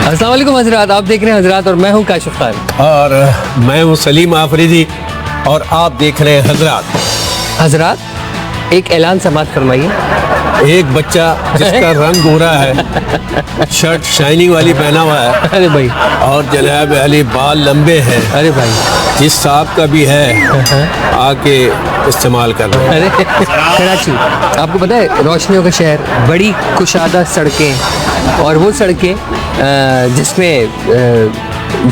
अस्सलाम वालेकुम हजरात, आप देख रहे हैं हजरात और मैं हूं काशिफ खान और मैं हूं सलीम आफरीदी और आप देख रहे हैं हजरात। हजरात एक ऐलान समाअत फरमाइए। एक बच्चा जिसका रंग गोरा है, शर्ट शाइनिंग वाली पहना हुआ है अरे भाई, और जनाब अली बाल लंबे हैं, अरे भाई, जिस साहब का भी है आके इस्तेमाल कर रहे हैं। अरे कराची आपको पता है रोशनियों का शहर, बड़ी कुशादा सड़कें और वो सड़कें जिसमें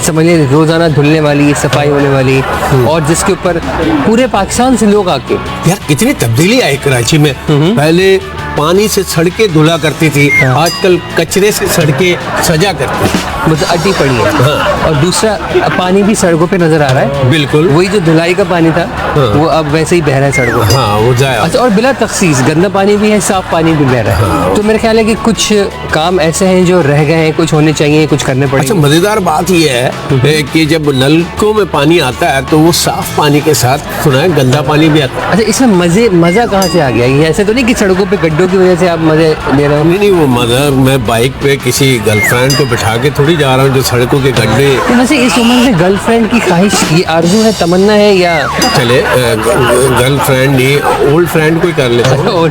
समझिए रोज़ाना धुलने वाली, सफाई होने वाली और जिसके ऊपर पूरे पाकिस्तान से लोग आके। यार कितनी तब्दीली आई कराची में। पहले पानी से सड़कें धुला करती थी, आजकल कचरे से सड़कें सजा करती हैं, मतलब अड्डी पड़ी है। हाँ। और दूसरा पानी भी सड़कों पे नजर आ रहा है। बिल्कुल वही जो धुलाई का पानी था वो अब वैसे ही बह रहा है सड़कों पे। हाँ वो जाए। अच्छा, और बिला तखसीस गंदा पानी भी है, साफ पानी भी बह रहा है। तो मेरे ख्याल है कि कुछ काम ऐसे हैं जो रह गए हैं, कुछ होने चाहिए, कुछ करने पड़ेंगे। अच्छा, मजेदार बात यह है कि जब नलकों में पानी आता है तो वो साफ पानी के साथ सुना है गंदा पानी भी आता है। अच्छा, इसमें मजा कहाँ से आ गया? ये ऐसे तो नहीं कि सड़कों पे गड्ढों की वजह से आप मजे ले रहे हो? नहीं, वो मजा मैं बाइक पे किसी गर्लफ्रेंड को बिठा के थोड़ी जा रहा हूँ जो सड़कों के गड्ढे। तो वैसे इस उम्र में गर्लफ्रेंड की ख्वाहिश, ये आरज़ू है, तमन्ना है या चले गर्लफ्रेंड नहीं, ओल्ड फ्रेंड कोई कर लेता हूँ।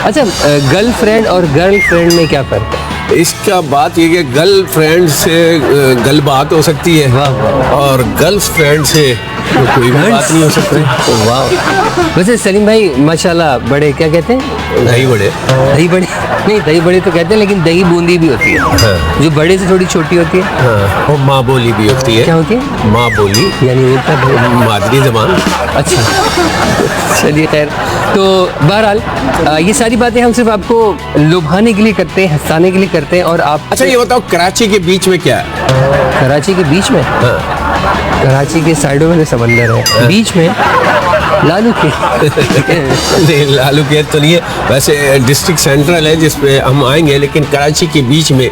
अच्छा, गर्लफ्रेंड और गर्लफ्रेंड में क्या फ़र्क है? इसका बात ये कि गर्लफ्रेंड से गल बात हो सकती है वाह, वाह। और गर्ल्स फ्रेंड से तो कोई भी बात नहीं हो सकती। वाह। वैसे सलीम भाई माशाल्लाह बड़े, क्या कहते हैं, दही बड़े। दही बड़े नहीं, दही बड़े तो कहते हैं, लेकिन दही बूंदी भी होती है। हाँ। जो बड़े से थोड़ी छोटी होती है। हाँ, और माँ बोली भी होती है। क्या होती है? माँ बोली यानी उल्टा मादरी जबान। अच्छा, चलिए खैर। तो बहरहाल ये सारी बातें हम सिर्फ आपको लुभाने के लिए करते हैं, हंसाने के लिए करते हैं। और आप अच्छा ये बताओ, कराची के बीच में क्या है? कराची के बीच में? हाँ। कराची के साइडों में तो समंदर है, बीच में लालू के नहीं, लालू के तो नहीं है, वैसे डिस्ट्रिक्ट सेंट्रल है जिस पे हम आएंगे, लेकिन कराची के बीच में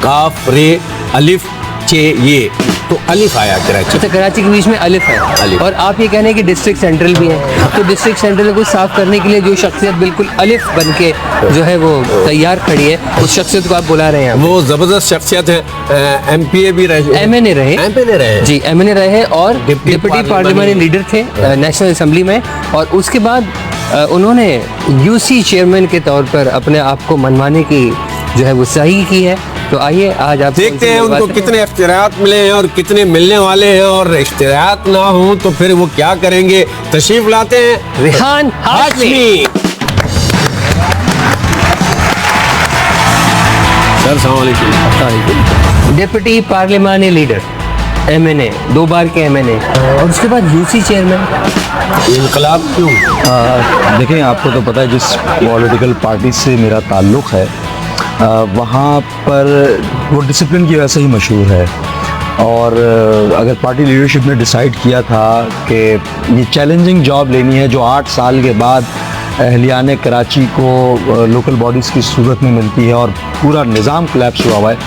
काफ रे अलिफ चे ये तो अलिफ आया कराची। अच्छा, कराची के बीच में अलिफ है। अलिफ। और आप ये कह रहे हैं कि डिस्ट्रिक्ट सेंट्रल भी है, तो डिस्ट्रिक्ट सेंट्रल को साफ करने के लिए जो शख्सियत बिल्कुल अलिफ बन के जो है वो तैयार खड़ी है, उस शख्सियत को आप बुला रहे हैं? वो जबरदस्त शख्सियत है, MPA भी रहे, MNA रहे, MPA रहे जी, MNA रहे और डिप्टी डिप्टी पार्लियामेंट्री लीडर थे नेशनल असेंबली में। और उसके बाद उन्होंने UC चेयरमैन के तौर पर अपने आप को मनवाने की जो है वो सही की है। तो आइए आज आप देखते हैं उनको कितने इख्तियारात मिले हैं और कितने मिलने वाले हैं, और इख्तियारात ना हो तो फिर वो क्या करेंगे। तशरीफ लाते हैं रेहान हाशमी। सर अस्सलाम वालेकुम। डिप्टी पार्लियामेंट्री लीडर, MNA, 2 बार के MNA, और उसके बाद UC चेयरमैन। इनकलाब क्यों? देखें, आपको तो पता है जिस पॉलिटिकल पार्टी से मेरा ताल्लुक़ है वहाँ पर वो डिसिप्लिन की वजह से ही मशहूर है। और अगर पार्टी लीडरशिप ने डिसाइड किया था कि ये चैलेंजिंग जॉब लेनी है जो 8 साल के बाद अहलियाने कराची को लोकल बॉडीज़ की सूरत में मिलती है और पूरा निज़ाम कोलैप्स हुआ हुआ है,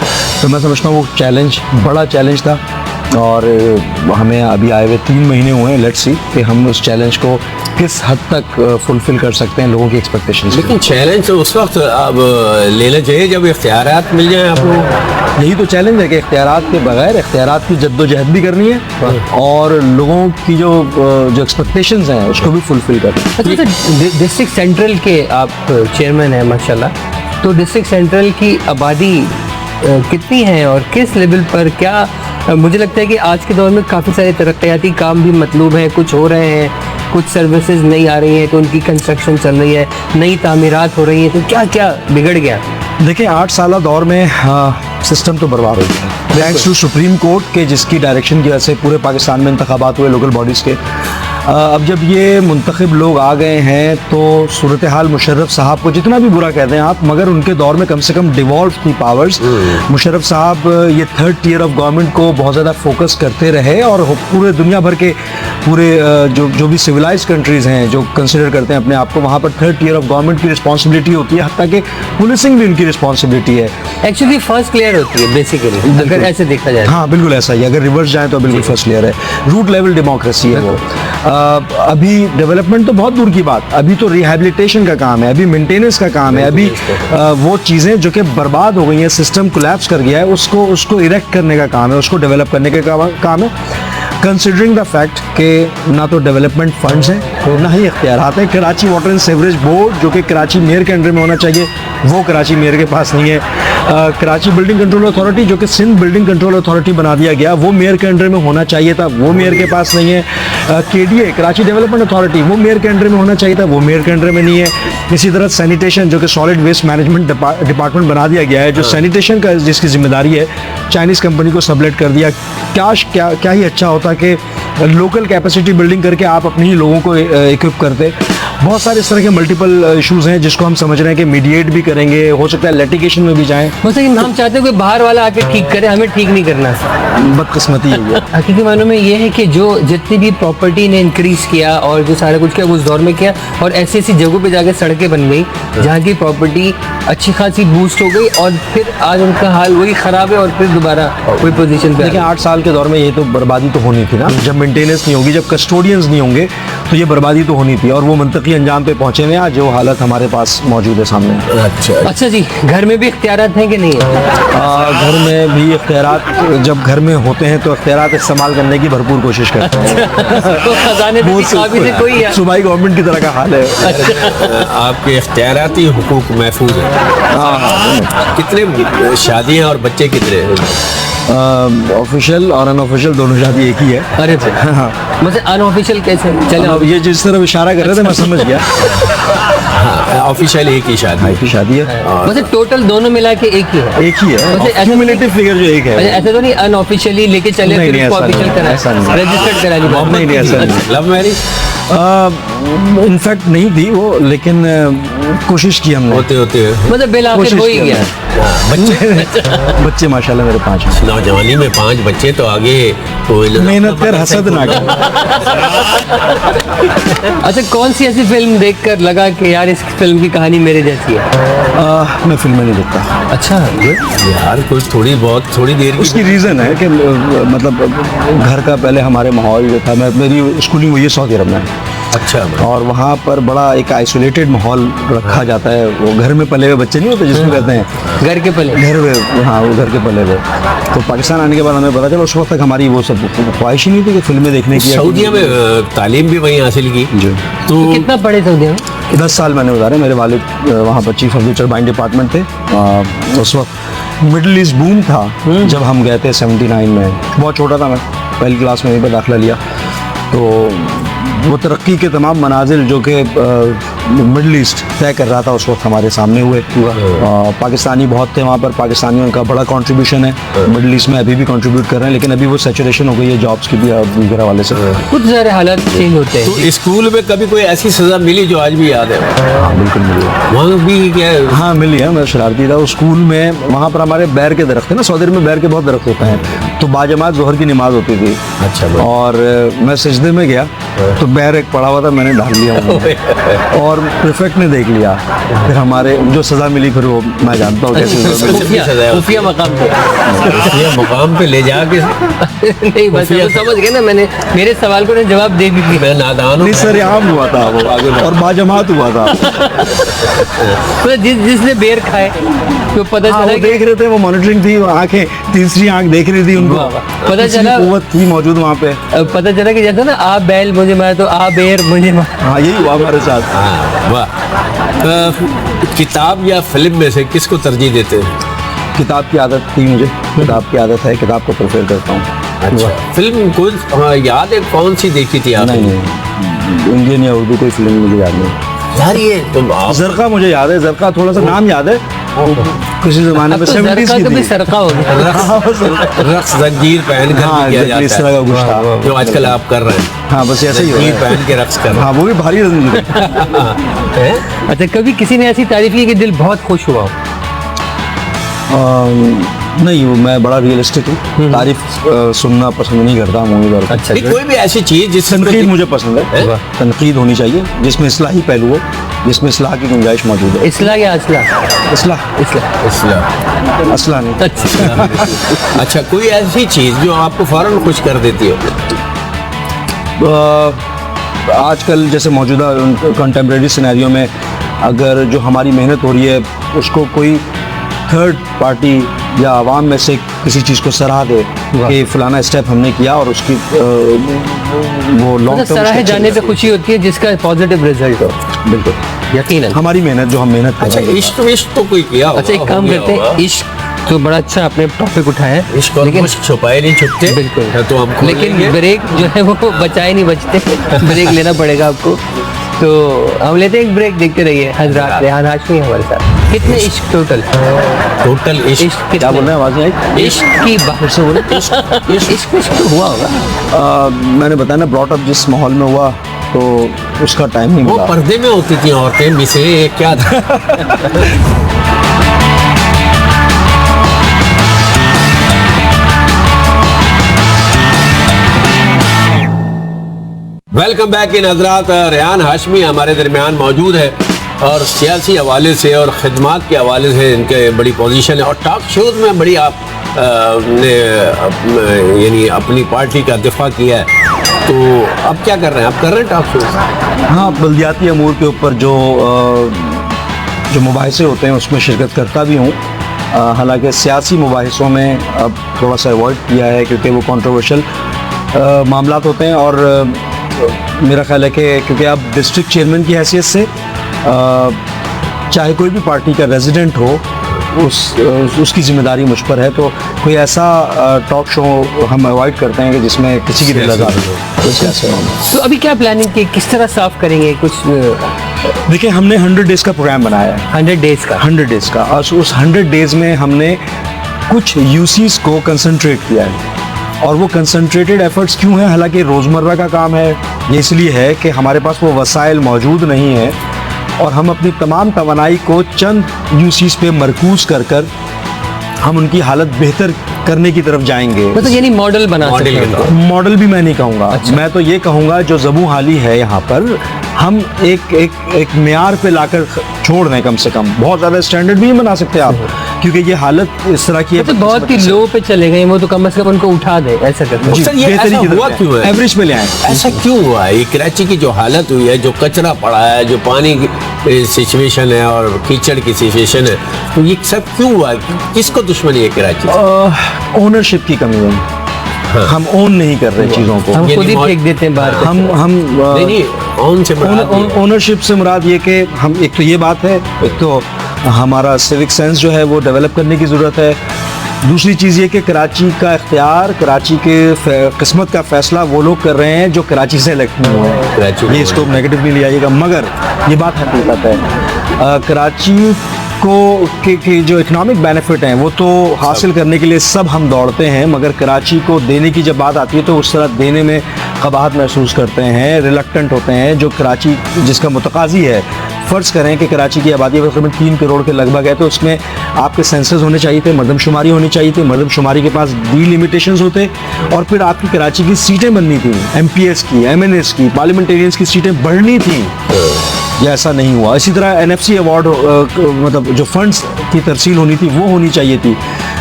तो मैं समझता हूँ वो चैलेंज बड़ा चैलेंज था। और हमें अभी आए हुए 3 महीने हुए हैं, लेट्स सी कि हम उस चैलेंज को किस हद तक फुलफिल कर सकते हैं लोगों की एक्सपेक्टेशंस। लेकिन चैलेंज तो उस वक्त अब लेना चाहिए जब इख्तियारात मिल जाएं आपको। यही तो चैलेंज है कि इख्तियारात के बगैर इख्तियारात की जद्दोजहद भी करनी है और लोगों की जो एक्सपेक्टेशंस हैं उसको भी फुलफिल करना है। अच्छा, तो डिस्ट्रिक्ट सेंट्रल के आप चेयरमैन हैं माशाल्लाह, तो डिस्ट्रिक्ट सेंट्रल की आबादी कितनी है और किस लेवल पर? क्या मुझे लगता है कि आज के दौर में काफ़ी सारे तरक्याती काम भी मतलूब हैं, कुछ हो रहे हैं, कुछ सर्विसेज नहीं आ रही हैं तो उनकी कंस्ट्रक्शन चल रही है, नई तामीरात हो रही हैं, तो क्या क्या बिगड़ गया? देखिए, 8 साल दौर में सिस्टम तो बर्बाद हो गया थैंक्स टू सुप्रीम कोर्ट के, जिसकी डायरेक्शन की वजह से पूरे पाकिस्तान में इंतखाबात हुए लोकल बॉडीज़ के। अब जब ये मुंतखब लोग आ गए हैं तो सूरत हाल मुशर्रफ साहब को जितना भी बुरा कहते हैं आप, मगर उनके दौर में कम से कम डिवॉल्व थी पावर्स। मुशर्रफ साहब ये 3rd टियर ऑफ गवर्नमेंट को बहुत ज़्यादा फोकस करते रहे और पूरे दुनिया भर के पूरे जो भी सिविलाइज कंट्रीज़ हैं जो कंसिडर करते हैं अपने आप को, वहाँ पर 3rd टियर ऑफ गवर्नमेंट की रिस्पॉन्सिबिलिटी होती है, हत्ता कि पुलिसिंग भी उनकी रिस्पॉन्सिबिलिटी है। एक्चुअली फर्स्ट लेयर होती है बेसिकली, अगर ऐसे देखा जाए। हाँ बिल्कुल ऐसा ही, अगर रिवर्स जाए तो बिल्कुल फर्स्ट लेयर है, रूट लेवल डेमोक्रेसी है वो। अभी डेवलपमेंट तो बहुत दूर की बात, अभी तो रिहैबिलिटेशन का काम है, अभी मेंटेनेंस का काम है, अभी वो चीज़ें जो कि बर्बाद हो गई हैं, सिस्टम कोलैप्स कर गया है, उसको इरेक्ट करने का काम है, उसको डेवलप करने का काम है। कंसिडरिंग द फैक्ट कि ना तो डेवलपमेंट फंड्स हैं ना ही इख्तियारात हैं। Karachi water and sewerage board जो कि कराची मेयर के अंडर में होना चाहिए, वो कराची मेयर के पास नहीं है। कराची बिल्डिंग कंट्रोल अथॉरिटी जो कि सिंध बिल्डिंग कंट्रोल अथॉरिटी बना दिया गया, वो मेयर के अंडर में होना चाहिए था, वो मेयर के पास नहीं है। KDA कराची डेवलपमेंट अथॉरिटी, वो मेयर के अंडर में होना चाहिए था, वो मेयर के अंडर में नहीं है। इसी तरह सैनिटेशन जो कि सॉलिड वेस्ट मैनेजमेंट डिपार्टमेंट बना दिया गया है, जो सैनिटेशन का जिसकी जिम्मेदारी है, चाइनीज़ कंपनी को सबलेट कर दिया। क्या ही अच्छा होता कि लोकल कैपेसिटी बिल्डिंग करके आप अपने ही लोगों को इक्विप करते। बहुत सारे इस तरह के मल्टीपल इश्यूज़ हैं जिसको हम समझ रहे हैं कि मीडिएट भी करेंगे, हो सकता है लिटिगेशन में भी जाएं। मतलब हम चाहते हैं कोई बाहर वाला आके ठीक करे, हमें ठीक नहीं करना। बदकिस्मती है ये। हकीकी मानों में ये है कि जो जितनी भी प्रॉपर्टी ने इंक्रीज किया और जो सारा कुछ किया वो उस दौर में किया, और ऐसी ऐसी जगहों पे जाके सड़कें बन गई जहाँ की प्रॉपर्टी अच्छी खासी बूस्ट हो गई, और फिर आज उनका हाल वही ख़राब है और फिर दोबारा वही पोजीशन पे। देखिए 8 साल के दौर में ये तो बर्बादी तो होनी थी ना, जब मेंटेनेंस नहीं होगी, जब कस्टोडियंस नहीं होंगे, तो ये बर्बादी तो होनी थी, और वो मंतकी अंजाम पे पहुंचे हैं आज जो हालत हमारे पास मौजूद है सामने। अच्छा जी, घर में भी इख्तियारात हैं कि नहीं है? घर में भी इख्तियारात जब घर में होते हैं तो इख्तियारात इस्तेमाल करने की भरपूर कोशिश करते हैं। तो खजाने में काफी से कोई है? सूबाई गवर्नमेंट की तरह का हाल है। आपके इख्तियाराती हुकूक महफूज है। कितने शादियां और बच्चे कितने हैं? ऑफिशियल और अनऑफिशियल दोनों शादी एक ही है। अरे हाँ, मतलब अनऑफिशियल कैसे? चले अब ये जिस तरह इशारा कर रहे थे मैं समझ गया। ऑफिशियल एक ही शादी एक ही शादी है, मतलब टोटल दोनों मिला के एक ही है? एक ही है, क्यूमुलेटिव फिगर जो एक है। ऐसा तो नहीं अनऑफिशियली लेके चले नहीं, फिर नहीं, उसको ऐसा ऑफिशियल नहीं, करा, ऐसा नहीं। रजिस्टर्ड करा ली? नहीं नहीं ऐसा नहीं। लव मैरिज इनफैक्ट नहीं थी वो, लेकिन कोशिश की हमने। होते होते मतलब बिल आखिर कोशिश हो ही की गया। बच्चे बच्चे माशाल्लाह मेरे 5 हैं। नौजवानी में 5 बच्चे तो आगे मेहनत कर हसद ना कर। अच्छा, कौन सी ऐसी फिल्म देखकर लगा कि यार इस फिल्म की कहानी मेरे जैसी है? मैं फिल्में नहीं देखता। अच्छा, यार कुछ थोड़ी देर की उसकी रीज़न है कि मतलब घर का पहले हमारे माहौल जो था, मेरी स्कूलिंग हुई है सऊदी अरब में, अच्छा और वहाँ पर बड़ा एक आइसोलेटेड माहौल रखा जाता है। वो घर में पले हुए बच्चे नहीं होते जिसको कहते हैं घर के पले? घर में, हाँ वो घर के पले हुए। तो पाकिस्तान आने के बाद हमें पता चला, उस वक्त तक हमारी वो सब ख्वाहिश ही नहीं थी कि फिल्में देखने की। सऊदीया में तालीम भी वहीं हासिल की जी। तो कितना पढ़े सऊदी में? 10 साल मैंने गुजारे। मेरे वालिद वहाँ पर चीफ ऑफ टरबाइन डिपार्टमेंट थे। उस वक्त मिडल ईस्ट बूम था जब हम गए थे 79 में। बहुत छोटा था मैं, पहली क्लास में यहीं पर दाखिला लिया। तो वो तरक्की के तमाम मनाजिल जो कि मिडल ईस्ट तय कर रहा था उस वक्त हमारे सामने हुए। पाकिस्तानी बहुत थे वहाँ पर, पाकिस्तानियों का बड़ा कंट्रीब्यूशन है मिडल ईस्ट में, अभी भी कंट्रीब्यूट कर रहे हैं, लेकिन अभी वो सैचुरेशन हो गई है जॉब्स की भी दूसरे हवाले से। कुछ सारे हालात चेंज होते हैं। तो स्कूल में कभी कोई ऐसी सजा मिली जो आज भी याद है? हाँ बिल्कुल मिली, वहाँ भी क्या? हाँ मिली है। मैं शरारती था उस स्कूल में, वहाँ पर हमारे बैर के दरख्त थे ना, सऊदी में बैर के बहुत दरख्त होते हैं, तो बाजमात जोहर की नमाज होती थी। अच्छा। और मैं सजदे में गया तो बैर एक पड़ा हुआ था, मैंने ढाल लिया और प्रीफेक्ट ने देख लिया। फिर हमारे जो सज़ा मिली फिर वो मैं जानता हूँ कैसे सज़ा मिली। खुफिया मकाम पे ले जाके नहीं, बस वो समझ गए ना, मैंने मेरे सवाल को जवाब दे दी। मैं नादान हूँ। नहीं सर, आम हुआ था वो और बाजमात हुआ था। तो जिसने बेर खाए तो पता हाँ, चला वो देख रहे थे, वो मॉनिटरिंग थी, आंखें तीसरी आंख देख रही थी उनको, पता चला कुव्वत थी मौजूद वहाँ पे। पता चला कि जैसा ना आ बैल मुझे मार तो आ बेर मुझे मार। हाँ यही हुआ हमारे साथ। हाँ, वाह। किताब या फिल्म में से किसको तरजीह देते हैं? किताब की आदत थी मुझे, किताब की आदत है, किताब को प्रेफर करता हूँ। अच्छा, फिल्म कुछ याद है कौन सी देखी थी आपने? नहीं, इंडियन या उर्दू कोई फिल्म मुझे याद नहीं। यार ये तो जरका मुझे याद है, जरका थोड़ा सा नाम याद है, किसी जमाने में 70s की थी। सरका हो गया। रक्स जंजीर पहन कर हाँ, किया exactly, इस जाता तरह का है कुछ था जो आजकल आप कर रहे हैं। हाँ बस ऐसे ही हो जंजीर रहा है। पहन के रक्स कर रहे हाँ वो भी भारी जंजीर है। हैं। अच्छा, कभी किसी ने ऐसी तारीफ की कि दिल बहुत खुश हुआ हो? नहीं, वो मैं बड़ा रियलिस्टिक हूँ, तारीफ सुनना पसंद नहीं करता मूवी पर। अच्छा, नहीं, कोई भी ऐसी चीज जिससे तनकीद मुझे पसंद है, हैं? तनकीद होनी चाहिए जिसमें इस्लाही पहलू हो, जिसमें इस्लाह की गुंजाइश मौजूद है। इस्लाह या असला? इस्लाह, इस्लाम। असला नहीं। अच्छा, अच्छा, कोई ऐसी चीज जो आपको फौरन खुश कर देती हो? आजकल जैसे मौजूदा कंटेम्प्रेरी सिनेरियो में अगर जो हमारी मेहनत हो रही है उसको कोई थर्ड पार्टी या आवाम में से किसी चीज़ को सराह दे कि फलाना स्टेप हमने किया और उसकी वो लॉन्ग मतलब सराहे जाने पे खुशी होती है जिसका पॉजिटिव रिजल्ट हो। बिल्कुल, यकीनन। हमारी मेहनत जो हम मेहनत कर अच्छा, रहे हैं। इश्क तो कोई किया होगा, अच्छा, एक काम हो गया करते हैं, होगा। इश्क तो बड़ा अच्छा आपने टॉपिक उठाया है, इश्क और मुश्क छुपाए नहीं छुपते। बिल्कुल। तो हम खोल लेकिन लेंगे। ब्रेक जो है वो बचाए नहीं बचते, ब्रेक लेना पड़ेगा आपको। तो हम लेते हैं एक ब्रेक, देखते रहिए। हजरात, रेहान हाशमी हमारे साथ। कितने इश्क टोटल इश्क इश्क क्या बोल रहे हैं, आवाज़ नहीं आई? इश्क की बात से बोले, इश्क तो हुआ होगा। मैंने बताया ना, ब्रॉट अप जिस माहौल में हुआ तो उसका टाइम नहीं वो मिला। पर्दे में होती थी औरतें, मिसे ये क्या था? वेलकम बैक इन हजरात। रेहान हाशमी हमारे दरमियान मौजूद है और सियासी हवाले से और खिदमात के हवाले से इनके बड़ी पोजीशन है और टॉक शोज में बड़ी आप ने यानी अपनी पार्टी का दिफा किया है। तो अब क्या कर रहे हैं? आप कर रहे हैं टॉक शोज? हाँ, बल्दियाती अमूर के ऊपर जो मुबाहिसे होते हैं उसमें शिरकत करता भी हूँ। हालांकि सियासी मुबाहिसों में अब थोड़ा सा अवॉइड किया है क्योंकि वो कंट्रोवर्शियल मामलात होते हैं और मेरा ख्याल है कि क्योंकि अब डिस्ट्रिक्ट चेयरमैन की हैसियत से चाहे कोई भी पार्टी का रेजिडेंट हो उसकी जिम्मेदारी मुझ पर है, तो कोई ऐसा टॉक शो हम अवॉइड करते हैं कि जिसमें किसी की दिल आज़ाद हो। तो अभी क्या प्लानिंग की, किस तरह साफ करेंगे कुछ? देखिए, हमने 100 डेज़ का प्रोग्राम बनाया है। 100 डेज का 100 डेज़ का, और उस 100 डेज़ में हमने कुछ यूसीज को कंसंट्रेट किया है। और वो कंसंट्रेटेड एफर्ट्स क्यों हैं? हालांकि रोज़मर्रा का काम है, ये इसलिए है कि हमारे पास वो वसाइल मौजूद नहीं है और हम अपनी तमाम तवानाई को चंद यूसीज पे मरकूज़ कर कर हम उनकी हालत बेहतर करने की तरफ जाएंगे। मतलब यानी मॉडल बना सकते हैं। मॉडल भी मैं नहीं कहूँगा। अच्छा। मैं तो ये कहूँगा जो ज़बू हाली है यहाँ पर हम एक मेयार पे लाकर छोड़ दें। कम से कम बहुत ज़्यादा स्टैंडर्ड भी नहीं बना सकते आप, क्योंकि ये हालत इस तरह की है। मतलब बहुत ही लो पे चले गए वो, तो कम से कम उनको उठा दे, ऐसा करते हैं। जी, सर, ये बेहतरी ऐसा की तरफ हुआ जाएं। क्यों है? एवरेज पे ले आए। ऐसा क्यों हुआ है? ये कराची की जो हालत हुई है, जो कचरा पड़ा है, जो पानी की सिचुएशन है और कीचड़ की सिचुएशन है, तो ये सब क्यों हुआ है? किसको दुश्मनी है कराची? ओनरशिप की कमी है। हम ओन नहीं कर रहे चीज़ों को। हम ये खुद ही रिमोट- फेंक देते हैं बाहर। हम नहीं, ऑन से मुराद ये है। ओनरशिप से मुराद ये कि हम, एक तो ये बात है, एक तो हमारा सिविक सेंस जो है वो डेवलप करने की ज़रूरत है। दूसरी चीज़ ये कि कराची का इख्तियार, कराची के किस्मत का फैसला वो लोग कर रहे हैं जो कराची से इलेक्ट नहीं हुए हैं। कराची ये इसको नेगेटिव नहीं लिया जाएगा, मगर ये बात हकीकत है। कराची के जो इकोनॉमिक बेनिफिट हैं वो तो हासिल करने के लिए सब हम दौड़ते हैं, मगर कराची को देने की जब बात आती है तो उस तरह देने में कबाहत महसूस करते हैं, रिलक्टेंट होते हैं। जो कराची जिसका मुतकाज़ी है, फ़र्ज़ करें कि कराची की आबादी तकरीबन 3 करोड़ के लगभग है, तो उसमें आपके सेंसस होने चाहिए थे, मरदमशुमारी होनी चाहिए थी, मरदमशुमारी के पास डिलिमिटेशंस होते, और फिर आपकी कराची की सीटें बननी थी, MPS की, MNS की, पार्लियामेंटेरियंस की सीटें बढ़नी थी। ये ऐसा नहीं हुआ। इसी तरह NFC अवार्ड, मतलब जो फंड्स की तरसील होनी थी वो होनी चाहिए थी,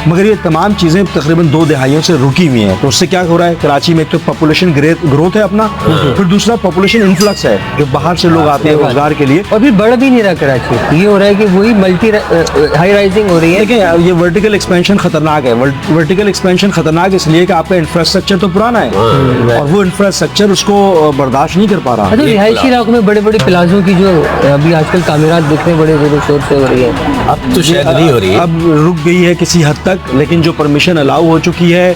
मगर ये तमाम चीज़ें तकरीबन 2 दहाइयों से रुकी हुई हैं। तो उससे क्या हो रहा है? कराची में एक तो पॉपुलेशन ग्रोथ है अपना, फिर दूसरा पॉपुलेशन इन्फ्लक्स है, जो बाहर से लोग आते हैं रोजगार के लिए। और फिर बढ़ भी नहीं रहा कराची। ये हो रहा है कि वही मल्टी हाई राइजिंग हो रही है। देखिए, ये वर्टिकल एक्सपेंशन खतरनाक है। वर्टिकल एक्सपेंशन खतरनाक इसलिए कि आपका इंफ्रास्ट्रक्चर तो पुराना है और वो इंफ्रास्ट्रक्चर उसको बर्दाश्त नहीं कर पा रहा। अच्छा, रिहायशी इलाकों में बड़े बड़े प्लाजों की जो अभी आजकल तामीरात दिख रहे हैं, बड़े जोरों शोर से हो रही है। अब तो शायद नहीं हो रही है। अब रुक गई है किसी हद तक, लेकिन जो परमिशन अलाउ हो चुकी है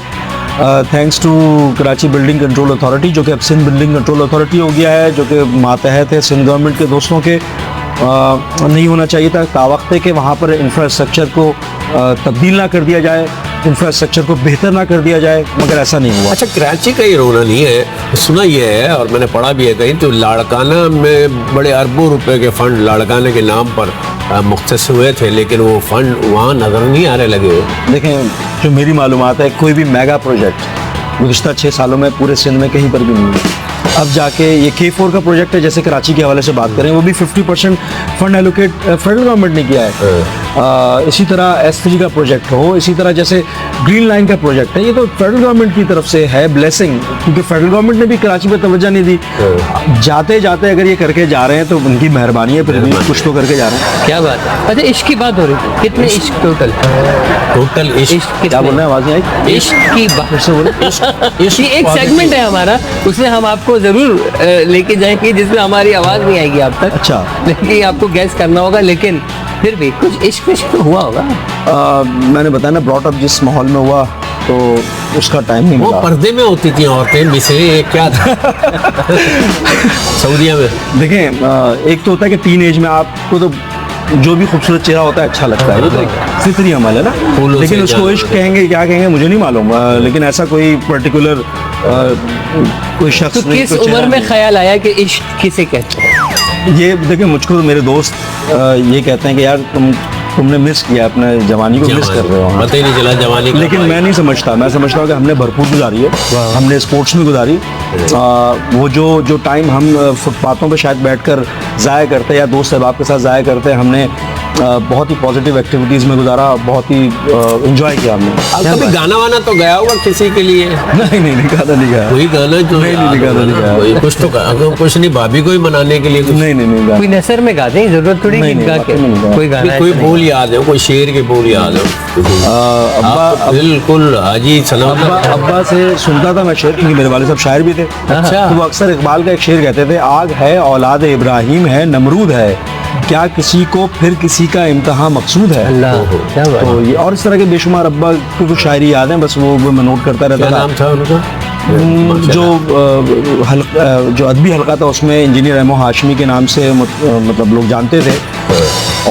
thanks to Karachi building control authority, जो कि अब सिंध बिल्डिंग कंट्रोल अथॉरिटी हो गया है, जो कि मातहत है सिंध गवर्नमेंट के दोस्तों के। नहीं होना चाहिए था, तावक्त है कि वहाँ पर इंफ्रास्ट्रक्चर को तब्दील ना कर दिया जाए, इंफ्रास्ट्रक्चर को बेहतर ना कर दिया जाए, मगर ऐसा नहीं हुआ। अच्छा, कराची का ये रोना नहीं है, सुना ये है और मैंने पढ़ा भी है कहीं, तो लाड़काना में बड़े अरबों रुपए के फंड लाड़काना के नाम पर मुख्तस हुए थे, लेकिन वो फंड वहाँ नजर नहीं आने लगे हुए। देखें, जो मेरी मालूमात है, कोई भी मेगा प्रोजेक्ट गुज़िश्ता 6 सालों में पूरे सिंध में कहीं पर भी नहीं है। अब जाके ये K4 का प्रोजेक्ट है, जैसे कराची के हवाले से बात करें, वो भी 50% फंड एलोकेट फेडरल गवर्नमेंट ने किया है। इसी तरह S3 का प्रोजेक्ट हो, इसी तरह जैसे ग्रीन लाइन का प्रोजेक्ट है, ये तो फेडरल गवर्नमेंट की तरफ से है ब्लेसिंग, क्योंकि फेडरल गवर्नमेंट ने भी कराची पे तवज्जो नहीं दी। जाते जाते अगर ये करके जा रहे हैं तो उनकी मेहरबानी है, फिर भी कुछ तो करके जा रहे हैं। क्या बात है। अच्छा, इश्क की बात हो रही थी, कितने इश्क टोटल? टोटल इश्क क्या बोल रहे हैं, आवाज नहीं आई? इश्क की बात से बोले। ये एक सेगमेंट है हमारा, उसमें हम आपको जरूर लेके जाएंगे जिसमें हमारी आवाज नहीं आएगी आप तक। अच्छा। लेकिन आपको गैस करना होगा, लेकिन फिर भी कुछ इश्क विश्क तो हुआ होगा। मैंने बताया ना, ब्रॉट अप जिस माहौल में हुआ तो उसका टाइम नहीं वो मिला। पर्दे में होती थी औरतें, मिसरी क्या था सऊदीया में। देखें, एक तो होता है कि टीन एज में आपको तो जो भी खूबसूरत चेहरा होता है अच्छा लगता है, ये तो एक फितरी अमल है ना। फूलों लेकिन से उसको जान- इश्क कहेंगे क्या कहेंगे मुझे नहीं मालूम, लेकिन ऐसा कोई पर्टिकुलर कोई शख्स तो नहीं, किस कोई उम्र चेहरा में नहीं। ख्याल आया कि इश्क किसे कहते हैं? ये देखिए, मुझको मेरे दोस्त ये कहते हैं कि यार तुमने मिस किया, अपने जवानी को मिस कर रहे हो। हाँ। पता ही नहीं चला जवानी का। लेकिन मैं नहीं समझता, मैं समझता हूँ कि हमने भरपूर गुजारी है, हमने स्पोर्ट्स में गुजारी। वो जो टाइम हम फुटपाथों पे शायद बैठकर ज़ाया करते या दोस्त अहबाब के साथ ज़ाया करते, हमने बहुत ही पॉजिटिव एक्टिविटीज़ में गुजारा, बहुत ही इंजॉय किया हमने। अब कभी गाना वाना तो गया होगा किसी के लिए? नहीं नहीं गाना नहीं गाया। कोई गाना जो नहीं, याद गाना हो नहीं ना, गाया। कोई कुछ तो अगर कुछ नहीं, भाभी को ही मनाने के लिए कुछ नहीं गाया। कोई नसर में गा दें, जरूरत थोड़ी नहीं, कि गा वाकई के में नहीं गा। कोई गाना कोई ऐसा बोल याद है, कोई शेर के बोल याद हो? अब्बा बिल्कुल हाजी सनम। अब्बा से सुनता था मैं शेर, क्योंकि मेरे वाले साहब शायर भी थे। अच्छा। तो वो अक्सर इकबाल का एक शेर कहते थे, आग है औलाद इब्राहिम है नमरूद है, क्या किसी को फिर किसी का इम्तिहान मकसूद है। अल्लाह, क्या बात तो ये और इस तरह के बेशुमार अब्बा की कुछ शायरी याद है, बस वो मैं नोट करता क्या रहता नाम था। था उनका? जो अदबी हल्का था उसमें इंजीनियर एमओ हाशमी के नाम से मतलब लोग जानते थे।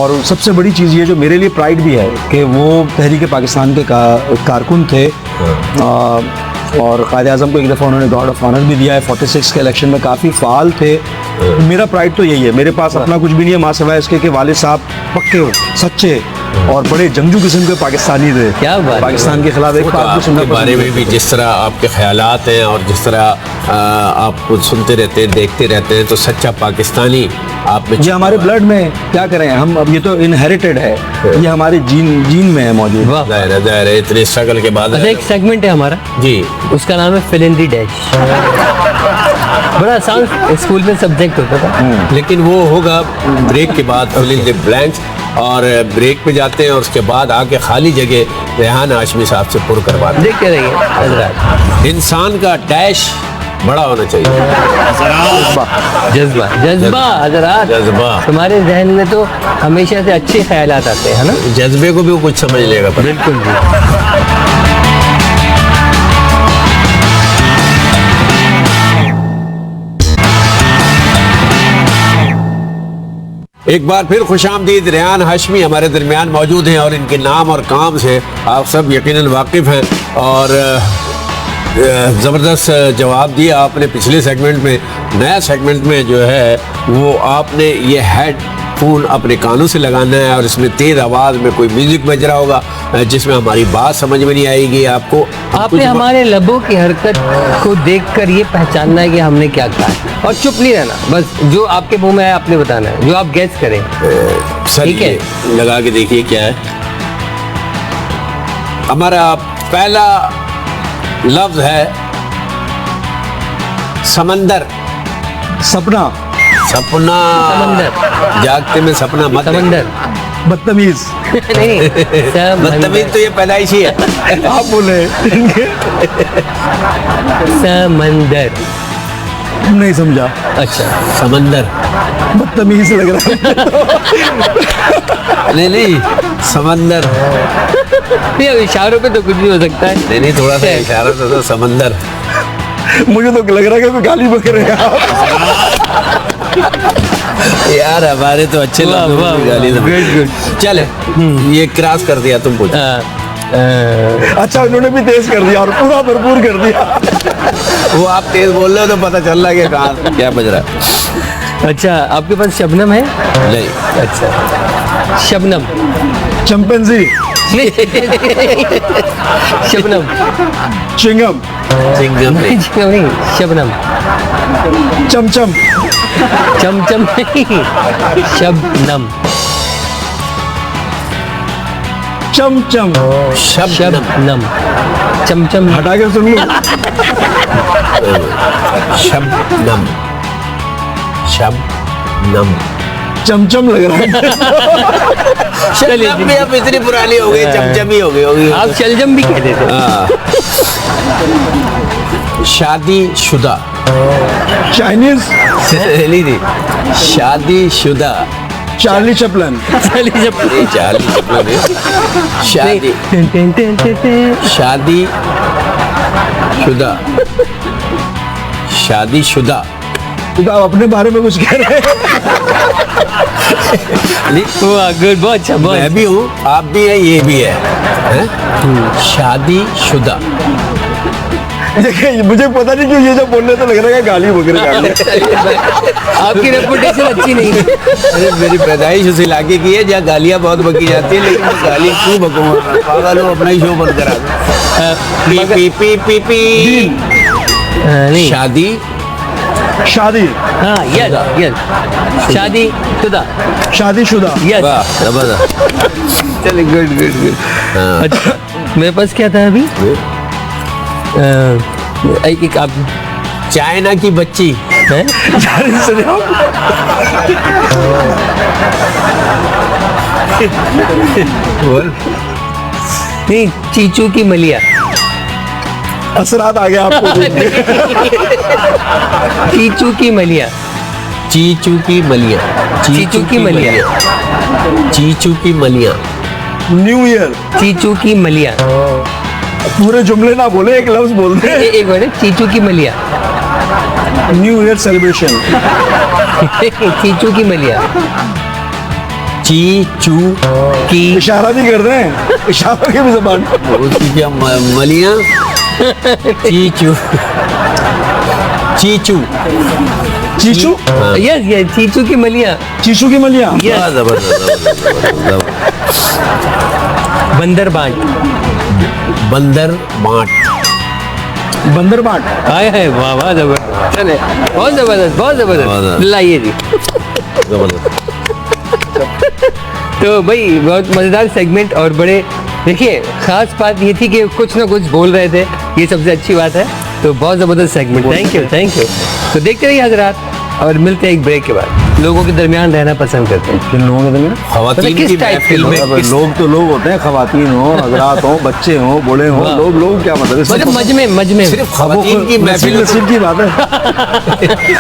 और सबसे बड़ी चीज़ ये जो मेरे लिए प्राइड भी है कि वो तहरीक पाकिस्तान के कारकुन थे, और कायद आज़म को एक दफ़ा उन्होंने गार्ड ऑफ ऑनर भी दिया है। 46 के इलेक्शन में काफ़ी फ़ाल थे। मेरा प्राइड तो यही है, मेरे पास अपना कुछ भी नहीं है माँ सिवाय इसके कि वालिद साहब पक्के सच्चे और बड़े जंगजू किस्म के पाकिस्तानी थे। क्या बात है। पाकिस्तान के खिलाफ एक तो बात आपके बारे में भी जिस तरह आपके ख्यालात हैं और जिस तरह आप सुनते रहते हैं, देखते रहते हैं, तो सच्चा पाकिस्तानी आप में ये हमारे ब्लड में, क्या करें हम, अब ये तो इनहेरिटेड है, ये हमारे जीन में है मौजूद। वाह। जाहिर है इतने स्ट्रगल के बाद। अच्छा, एक सेगमेंट है हमारा, जी, उसका नाम है फिल इन द डैश। बड़ा आसान स्कूल में सब्जेक्ट होता था। लेकिन वो होगा ब्रेक के बाद, फिल इन द ब्लैंक्स। और ब्रेक पे जाते हैं और उसके बाद आके खाली जगह रेहान हाशमी साहब से पुर करवाते देखते रहिए हजरात। हैं। इंसान का डैश बड़ा होना चाहिए, जज्बा जज्बा हजरात। जज्बा। तुम्हारे जहन में तो हमेशा से अच्छे ख्यालात आते हैं, है ना? जज्बे को भी वो कुछ समझ लेगा। पर बिल्कुल जी। एक बार फिर खुशामदीद, रेहान हाशमी हमारे दरमियान मौजूद हैं और इनके नाम और काम से आप सब यकीनन वाकिफ़ हैं। और ज़बरदस्त जवाब दिया आपने पिछले सेगमेंट में। नया सेगमेंट में जो है वो आपने ये हेडफोन अपने कानों से लगाना है और इसमें तेज़ आवाज़ में कोई म्यूज़िक बज रहा होगा जिसमें हमारी बात समझ में नहीं आएगी आपको। आपने हमारे लबों की हरकत को देखकर ये पहचानना है कि हमने क्या कहा है, और चुप नहीं रहना। बस जो आपके मुंह में है आपने बताना है, जो आप गैस करें। सर ठीक है। ये लगा के देखिए क्या है। हमारा पहला लफ्ज है समंदर। सपना, सपना। समंदर। जागते में सपना मत समंदर। बदतमीज। नहीं, बदतमीज तो ये पैदाइशी है। आप बोले समंदर। नहीं समझा, अच्छा, समंदर। बदतमीज लग रहा है। नहीं समंदर। ये इशारों पे तो कुछ भी हो सकता है। नहीं थोड़ा सा इशारा तो समंदर। मुझे तो लग रहा है कि कोई गाली बक रहे हैं आप। यार हमारे तो अच्छे वाह, लफ्ज़ों वाह, में गाली वाह, समझ। good, good। चले, ये क्रॉस कर दिया तुम कुछ। अच्छा, उन्होंने भी तेज कर दिया और पूरा भरपूर कर दिया। वो आप तेज बोल रहे हो तो पता चल रहा है कि कहाँ क्या बज रहा है। अच्छा, आपके पास शबनम है? नहीं, अच्छा, शबनम। चंपेंजी, शबनम। चिंगम, चिंगम नहीं। नहीं, शबनम। चमचम, चमचम नहीं, शबनम। चमचम। शबनम। चमचम। हटा के सुन लो। शबनम। शबनम। चमचम लग रहा है। शबनम भी अब इतनी पुरानी हो गई, चमचम ही हो गई होगी। आप शलजम भी कह देते। हाँ। शादीशुदा। चाइनीज। शादीशुदा। Charlie Chaplin. चार्ली चैपलिन है। शादी शादीशुदा। शादीशुदा। तो आप अपने बारे में कुछ कह रहे हैं? गुड, बहुत अच्छा। मैं भी हूँ, आप भी है, ये भी है? शादीशुदा। देखिए मुझे पता नहीं क्यों ये जब बोल रहे तो लग रहा है गाली वगैरह आपकी रेपुटेशन अच्छी नहीं है। अरे मेरी पैदाइश उस इलाके की है जहाँ गालियाँ बहुत बकी जाती है, लेकिन मैं गाली क्यों बकूंगा? पागल हो, अपना ही शो बंद करा दो। P P P P. नहीं। शादी। शादी। हाँ, यस। शादीशुदा। शादीशुदा। यस। वाह, जबरदस्त। चलिए, गुड गुड गुड। हाँ। अच्छा, मेरे पास क्या था अभी? एक आप चाइना की बच्ची हैं? बोल। नहीं, चीचू की मलिया। असरात आ गया आपको। चीचू की मलिया। चीचू की मलिया। चीचू की मलिया। चीचू की मलिया। New year. चीचू की मलिया। पूरे जुमले ना बोले, एक लफ्ज बोल दे। एक मिनट, चीचू की मलिया। New year celebration. चीचू की मलिया। चीचू की इशारा भी कर रहे हैं, इशारा की भी जबान। उसकी क्या मलिया? चीचू। चीचू। चीचू। यस यस, चीचू की मलिया। चीचू की मलिया। यस। वाह, जबरदस्त। बंदर बांट। बंदर बांट। बंदर बाट। आए है, वाह वाह, जबरदस्त। चले, बहुत जबरदस्त, बहुत जबरदस्त। लाइए जी। जबरदस्त। तो भाई बहुत मजेदार सेगमेंट, और बड़े देखिए खास बात ये थी कि कुछ ना कुछ बोल रहे थे, ये सबसे अच्छी बात है। तो बहुत जबरदस्त segment, thank you thank you. तो देखते रहिए हजरात, और मिलते हैं एक ब्रेक के बाद। लोगों के दरमियान रहना पसंद करते हैं। किन लोगों के दरमियान? खवातीन किस की टाइप के महफिल में अब किस- लोग तो लोग होते हैं, खवातीन हो, हजरात हो, बच्चे हो, बूढ़े हो, वाह। लोग क्या मतलब इसमें? मतलब मजमे सिर्फ खवातीन की महफिल नसीब की बात है।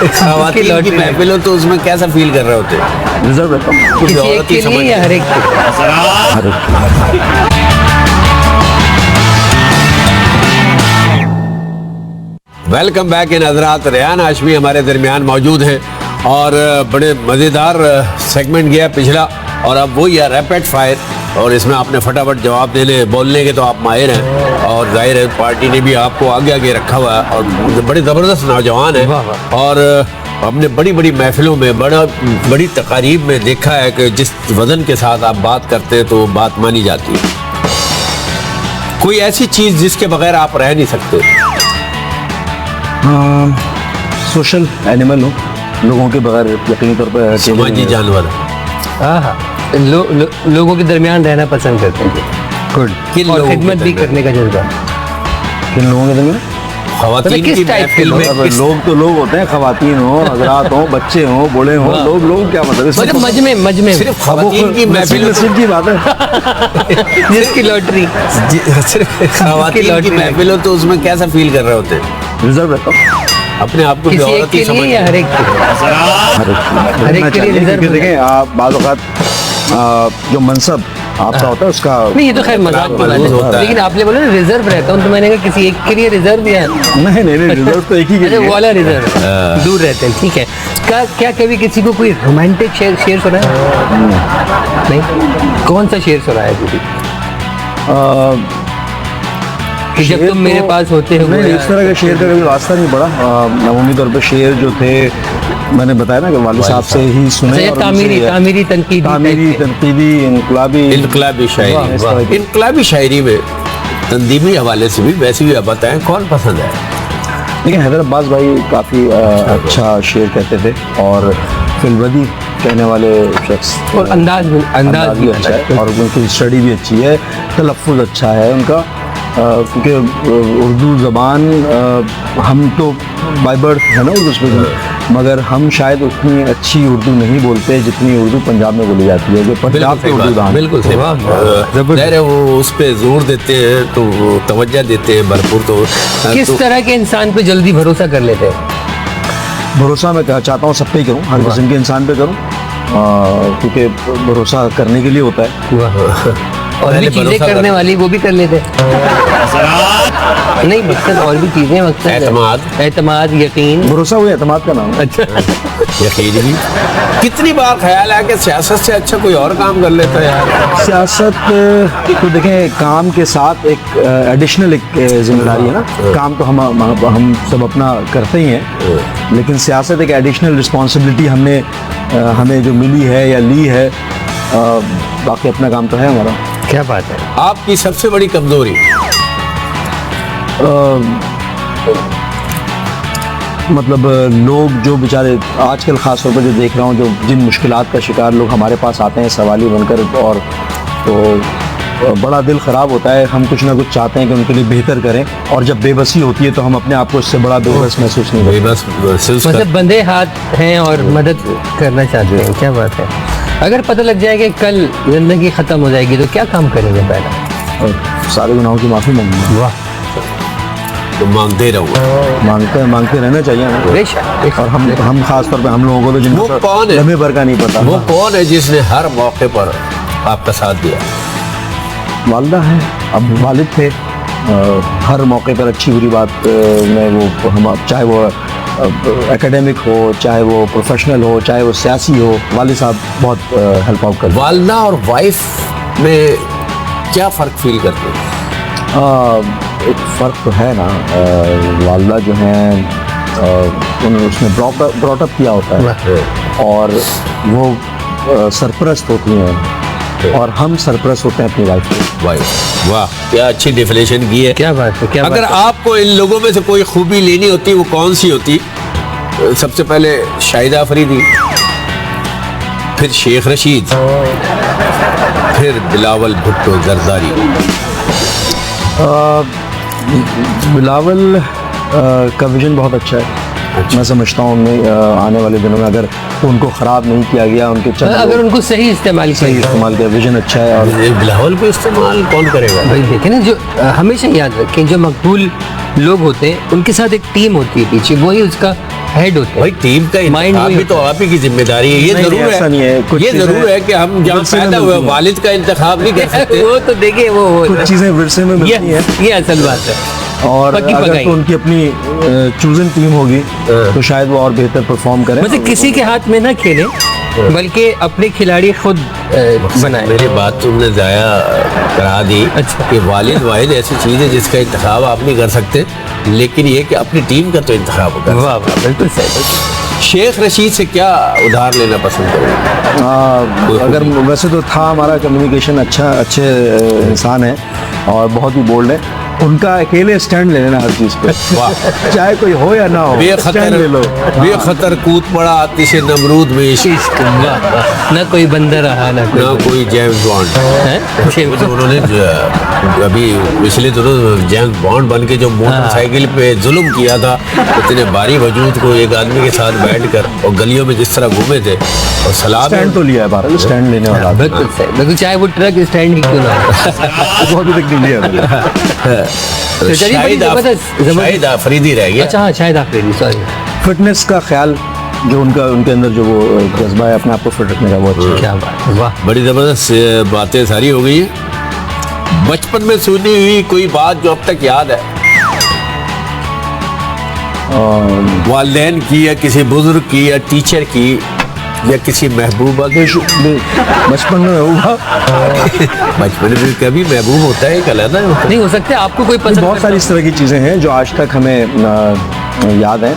खवातीन की लॉटरी। महफिल हो तो उसमें कैसा फील कर रहे होते? रिजर्व रहता हूँ। कुछ किसी औरत एक ही के समझ लिए या हर एक के? वेलकम बैक इन हजरात। रेहान हाशमी हमारे दरमियान मौजूद हैं, और बड़े मज़ेदार सेगमेंट गया पिछला, और अब वही है रैपिड फायर, और इसमें आपने फटाफट जवाब देने बोलने के तो आप माहिर हैं, और जाहिर है पार्टी ने भी आपको आगे आगे रखा हुआ है, और बड़े ज़बरदस्त नौजवान हैं, वाह, वाह। और हमने बड़ी बड़ी महफिलों में बड़ी तकारीब में देखा है कि जिस वज़न के साथ आप बात करते हैं तो वो बात मानी जाती है। कोई ऐसी चीज़ जिसके बगैर आप रह नहीं सकते? सोशल एनिमल हो, लोगों के बगैर यकीनी तौर पर समाजी जानवर। लोगों के दरमियान रहना पसंद करते हैं। गुड। किन और लोगों के खिदमत भी दरमियान? करने का जज्बा। किन लोगों के दरमियान? खवातीन किस की टाइप के महफिल में अब किस- लोग तो लोग होते हैं, खवातीन हो, हजरात हो, बच्चे हो, बूढ़े हो, वाह। लोग क्या मतलब इसमें? मतलब मजमे सिर्फ खवातीन की महफिल में नसीब की बात है। जिसकी लॉटरी। सिर्फ खवातीन की लॉटरी महफिल हो तो उसमें कैसा फील कर रहे होते हैं? रिजर्व रहता हूँ। अपने आप को भी किसी एक औरत ही के लिए समझ या हर एक के? हर एक के लिए रिजर्व क्योंकि होता है। देखें आप बाज़ औक़ात जो मनसब आपका होता है उसका नहीं, ये तो खैर मजाक की बात महसूस होता है, है। लेकिन आपने बोला ना रिजर्व रहता हूँ, तो मैंने कहा किसी एक के लिए रिजर्व दिया। नहीं रिजर्व तो एक ही के अच्छा, लिए। वाला रिजर्व दूर रहते हैं, ठीक है। क्या कभी किसी को कोई रोमांटिक शेयर सुना है? नहीं। कौन सा शेर सुना है किसी कि जब शेर तुम मेरे तो- पास होते हो? नहीं, इस तरह का शेर का कभी वास्ता नहीं पड़ा। अमूमी तौर पर शेर जो थे, मैंने बताया ना कि वालिद साहब से ही सुने। अच्छा, और तामीरी उनसे- तामीरी तनकीदी तामीरी, टाइप के। तनकीदी, इनकलाबी। इनकलाबी वाह, शायरी। वाह। इनकलाबी शायरी में तंदीमी हवाले से भी वैसे भी आप बताएं कौन पसंद है? लेकिन हैदर अब्बास भाई काफ़ी अच्छा शेर कहते थे, और फिलवदी कहने वाले शख्स और अंदाज भी अच्छा है, और उनकी स्टडी भी अच्छी है, तलफ़ुज़ अच्छा है उनका, क्योंकि उर्दू ज़बान हम तो बाय बर्थ है ना उर्दू स्पीकर, मगर हम शायद उतनी अच्छी उर्दू नहीं बोलते जितनी उर्दू पंजाब में बोली जाती है, जो पंजाब के उर्दू दान। बिल्कुल सही बात। ज़ाहिर है वो उस पर जोर देते हैं तो वो तवज्जो देते हैं भरपूर। तो किस तरह के इंसान पे जल्दी भरोसा कर लेते हैं? भरोसा मैं चाहता हूँ सब पे ही करूँ, हर किस्म के इंसान पे करूँ, क्योंकि भरोसा करने के लिए होता है। और भी चीजें करने वाली वो भी कर लेते नहीं, मकसद और भी चीजें, मकसद एतमाद, यकीन। भरोसा हुआ एतमाद का नाम है। अच्छा, यकीन भी। कितनी बार ख्याल है कि सियासत से अच्छा कोई और काम कर लेता है यार। सियासत तो देखें, काम के साथ एक एडिशनल एक जिम्मेदारी है ना, काम तो हम सब अपना करते ही हैं, लेकिन सियासत एक एडिशनल रिस्पॉन्सिबिलिटी हमें जो मिली है या ली है, बाकी अपना काम तो है हमारा। क्या बात है। आपकी सबसे बड़ी कमजोरी? मतलब लोग जो बेचारे आजकल ख़ास तौर पर जो देख रहा हूँ, जो जिन मुश्किलात का शिकार लोग हमारे पास आते हैं सवाली बनकर, और तो बड़ा दिल ख़राब होता है। हम कुछ ना कुछ चाहते हैं कि उनके लिए बेहतर करें, और जब बेबसी होती है तो हम अपने आप को इससे बड़ा बेबस महसूस नहीं करते। मतलब बंदे हाथ हैं और मदद करना चाहते हैं। क्या बात है। अगर पता लग जाए कि कल ज़िंदगी ख़त्म हो जाएगी तो क्या काम करेंगे पहला? और सारे गुनाहों की माफ़ी मांगूंगा। वाह। तो मांगते रहो। मांगते रहना चाहिए बेशक। और हम खास तौर पे हम लोगों को तो जिनको वो कौन है? लम्हे भर का नहीं पता। वो कौन है जिसने हर मौके पर आपका साथ दिया? वालिदा है, अब वालिद थे, हर मौके पर अच्छी बुरी बात में वो हम, चाहे वो एकेडमिक हो, चाहे वो प्रोफेशनल हो, चाहे वो सियासी हो, वालिद साहब बहुत हेल्प आउट करते हैं। वालिदा और वाइफ में क्या फ़र्क फील करते हैं? एक फ़र्क तो है ना, वालिदा जो हैं उन्होंने उसने ब्रॉटअप किया होता है, और वो सरपरस्त होती हैं, और हम सरपरस्त होते हैं अपनी वाइफ के। वाह, क्या अच्छी डेफिनेशन की है। क्या बात है। क्या अगर बात है। आपको इन लोगों में से कोई खूबी लेनी होती वो कौन सी होती? सबसे पहले शाहिदा अफरीदी, फिर शेख रशीद, फिर बिलावल भुट्टो जरदारी। बिलावल का विजन बहुत अच्छा है। मैं समझता हूँ आने वाले दिनों में अगर उनको ख़राब नहीं किया गया, उनके अगर उनको सही इस्तेमाल किया, विजन अच्छा है। और बिलावल को इस्तेमाल कौन करेगा भाई? देखें ना, जो हमेशा याद रखें, जो मकबूल लोग होते हैं उनके साथ एक टीम होती है पीछे, वही उसका हेड होते हैं। भाई टीम का इंतखाब भी तो आप ही की जिम्मेदारी है। ये जरूर है, ये जरूर है कि हम जहाँ पैदा हुए वालिद का इंतखाब नहीं कर सकते। वो तो देखिए वो कुछ चीज़ें विरसे में मिलती हैं, ये असल बात है। और अगर तो उनकी अपनी चूजन टीम होगी तो शायद वो और बेहतर परफॉर्म करें। मतलब किसी के हाथ में ना खेलें, बल्कि अपने खिलाड़ी खुद बनाए। मेरी बात तुमने ज़ाया करा दी। अच्छा। कि वालिद वाहिद ऐसी चीज़ है जिसका इंतखाब आप नहीं कर सकते, लेकिन ये कि अपनी टीम का तो इंतखाब होगा। वाह वाह, बिल्कुल सही। शेख रशीद से क्या उधार लेना पसंद करेंगे? अगर वैसे तो था हमारा कम्युनिकेशन अच्छे इंसान है और बहुत ही बोल्ड है। उनका अकेले स्टैंड ले लेना हर चीज़ पे, चाहे कोई हो या ना हो, स्टैंड ले लो। बेखतर कूद पड़ा आतिश नमरूद में, इश्क ना कोई बंदा रहा ना कोई जेम्स बॉन्ड। उन्होंने अभी पिछले दिनों जेम्स बॉन्ड बन के जो मोटरसाइकिल पे जुल्म किया था, इतने भारी वजूद को एक आदमी के साथ बैठ कर और गलियों में जिस तरह घूमे थे, और सलाम स्टैंड तो लिया है भारत, स्टैंड लेने वाला। बिल्कुल सही, बिल्कुल, चाहे वो ट्रक स्टैंड ही क्यों ना हो। बहुत तक नहीं लिया। शाहिद अफरीदी रह गया। अच्छा हाँ, शाहिद अफरीदी, सॉरी। फिटनेस का ख्याल जो उनके अंदर जो वो जज्बा है अपने आप को फिट रखने का, वो अच्छा। क्या बात है, वाह। बड़ी ज़बरदस्त बातें सारी हो गई है। बचपन में सुनी हुई कोई बात जो अब तक याद है, वालिदैन की या किसी बुजुर्ग की या टीचर की या किसी महबूबा के? बचपन में हुआ। बचपन में कभी महबूब होता है, कल नहीं हो सकते आपको कोई पसंद। बहुत सारी इस तरह की चीज़ें हैं जो आज तक हमें याद हैं।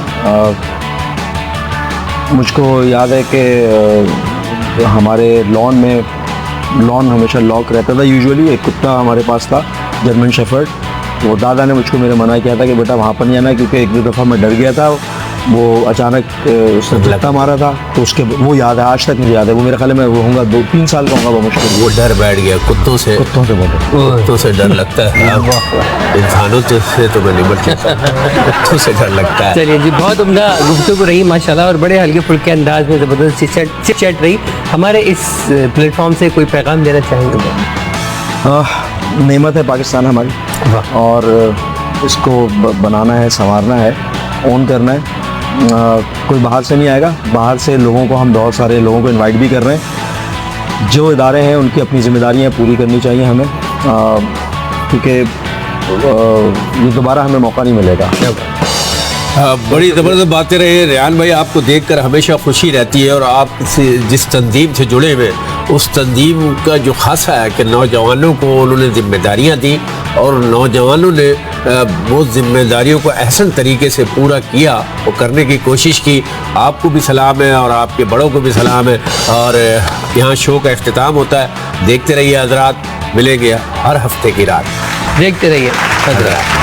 मुझको याद है कि हमारे लॉन हमेशा लॉक रहता था। यूजुअली एक कुत्ता हमारे पास था, जर्मन शेफर्ड। वो दादा ने मुझको मेरे मना किया था कि बेटा वहाँ पर नहीं जाना, क्योंकि एक दो दफ़ा मैं डर गया था वो अचानक उसने झटका मारा था, तो उसके वो याद है, आज तक मुझे याद है। वो मेरे ख्याल में वो होगा 2-3 साल का होगा वो मुश्किल। वो डर बैठ गया कुत्तों से बोले कुत्तों से डर लगता है। इंसानों से तो मैं निपट सकता, कुत्तों से डर लगता है। चलिए जी, बहुत उम्दा गुफ्तगू रही माशाल्लाह, और बड़े हल्के फुल्के अंदाज में ज़बरदस्त चिट चैट रही। हमारे इस प्लेटफॉर्म से कोई पैगाम देना चाहेंगे? नेमत है पाकिस्तान हमारी, और इसको बनाना है, संवारना है, ओन करना है। कोई बाहर से नहीं आएगा, बाहर से लोगों को हम बहुत सारे लोगों को इनवाइट भी कर रहे हैं। जो इदारे हैं उनकी अपनी जिम्मेदारियां पूरी करनी चाहिए हमें, क्योंकि ये दोबारा हमें मौका नहीं मिलेगा। बड़ी ज़बरदस्त बातें रही रेहान भाई, आपको देखकर हमेशा खुशी रहती है, और आप जिस तंजीम से जुड़े हुए उस तंजीम का जो खासा है कि नौजवानों को उन्होंने जिम्मेदारियां दी, और नौजवानों ने वो जिम्मेदारियों को अहसन तरीके से पूरा किया, वो करने की कोशिश की। आपको भी सलाम है और आपके बड़ों को भी सलाम है। और यहाँ शो का इख्तिताम होता है, देखते रहिए हज़रात, मिलेंगे हर हफ्ते की रात, देखते रहिए हज़रात।